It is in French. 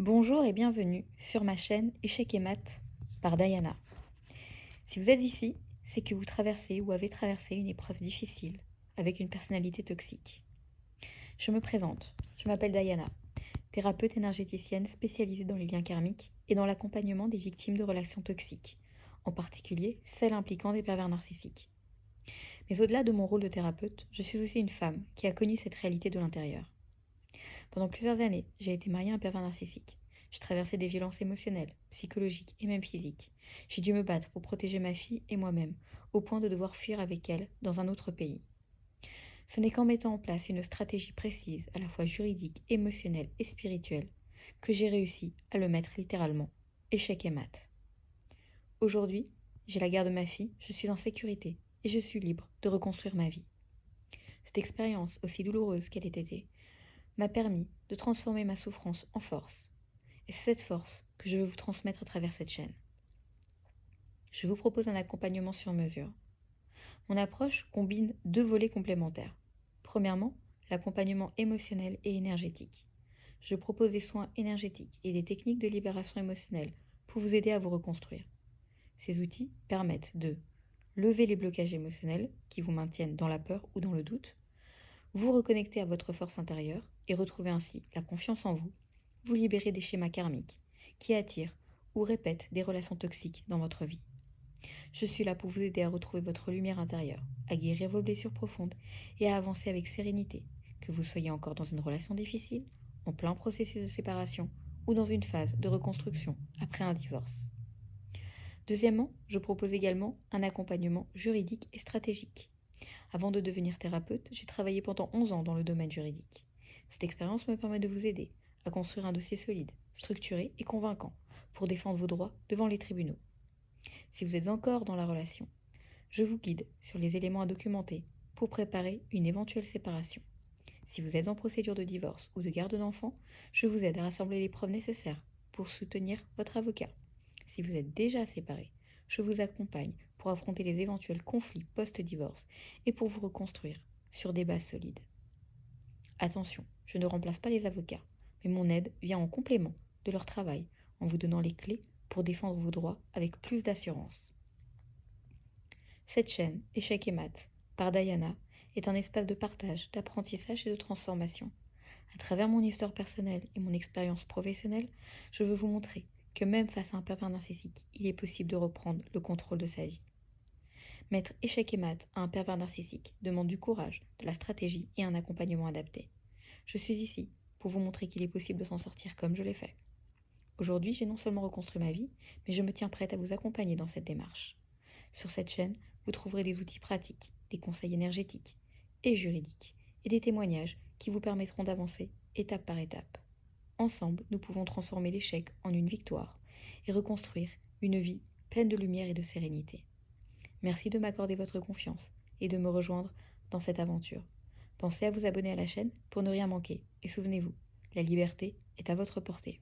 Bonjour et bienvenue sur ma chaîne Échecs et Maths par Diana. Si vous êtes ici, c'est que vous traversez ou avez traversé une épreuve difficile avec une personnalité toxique. Je me présente, je m'appelle Diana, thérapeute énergéticienne spécialisée dans les liens karmiques et dans l'accompagnement des victimes de relations toxiques, en particulier celles impliquant des pervers narcissiques. Mais au-delà de mon rôle de thérapeute, je suis aussi une femme qui a connu cette réalité de l'intérieur. Pendant plusieurs années, j'ai été mariée à un pervers narcissique. J'ai traversé des violences émotionnelles, psychologiques et même physiques. J'ai dû me battre pour protéger ma fille et moi-même, au point de devoir fuir avec elle dans un autre pays. Ce n'est qu'en mettant en place une stratégie précise, à la fois juridique, émotionnelle et spirituelle, que j'ai réussi à le mettre littéralement échec et mat. Aujourd'hui, j'ai la garde de ma fille, je suis en sécurité et je suis libre de reconstruire ma vie. Cette expérience, aussi douloureuse qu'elle ait été, m'a permis de transformer ma souffrance en force. Et c'est cette force que je veux vous transmettre à travers cette chaîne. Je vous propose un accompagnement sur mesure. Mon approche combine deux volets complémentaires. Premièrement, l'accompagnement émotionnel et énergétique. Je propose des soins énergétiques et des techniques de libération émotionnelle pour vous aider à vous reconstruire. Ces outils permettent de lever les blocages émotionnels qui vous maintiennent dans la peur ou dans le doute, vous reconnecter à votre force intérieure et retrouver ainsi la confiance en vous, vous libérer des schémas karmiques qui attirent ou répètent des relations toxiques dans votre vie. Je suis là pour vous aider à retrouver votre lumière intérieure, à guérir vos blessures profondes et à avancer avec sérénité, que vous soyez encore dans une relation difficile, en plein processus de séparation ou dans une phase de reconstruction après un divorce. Deuxièmement, je propose également un accompagnement juridique et stratégique. Avant de devenir thérapeute, j'ai travaillé pendant 11 ans dans le domaine juridique. Cette expérience me permet de vous aider à construire un dossier solide, structuré et convaincant pour défendre vos droits devant les tribunaux. Si vous êtes encore dans la relation, je vous guide sur les éléments à documenter pour préparer une éventuelle séparation. Si vous êtes en procédure de divorce ou de garde d'enfants, je vous aide à rassembler les preuves nécessaires pour soutenir votre avocat. Si vous êtes déjà séparé, je vous accompagne pour affronter les éventuels conflits post-divorce et pour vous reconstruire sur des bases solides. Attention, je ne remplace pas les avocats, mais mon aide vient en complément de leur travail en vous donnant les clés pour défendre vos droits avec plus d'assurance. Cette chaîne, Échecs et Maths, par Diana, est un espace de partage, d'apprentissage et de transformation. À travers mon histoire personnelle et mon expérience professionnelle, je veux vous montrer que même face à un pervers narcissique, il est possible de reprendre le contrôle de sa vie. Mettre échec et maths à un pervers narcissique demande du courage, de la stratégie et un accompagnement adapté. Je suis ici pour vous montrer qu'il est possible de s'en sortir comme je l'ai fait. Aujourd'hui, j'ai non seulement reconstruit ma vie, mais je me tiens prête à vous accompagner dans cette démarche. Sur cette chaîne, vous trouverez des outils pratiques, des conseils énergétiques et juridiques, et des témoignages qui vous permettront d'avancer étape par étape. Ensemble, nous pouvons transformer l'échec en une victoire et reconstruire une vie pleine de lumière et de sérénité. Merci de m'accorder votre confiance et de me rejoindre dans cette aventure. Pensez à vous abonner à la chaîne pour ne rien manquer et souvenez-vous, la liberté est à votre portée.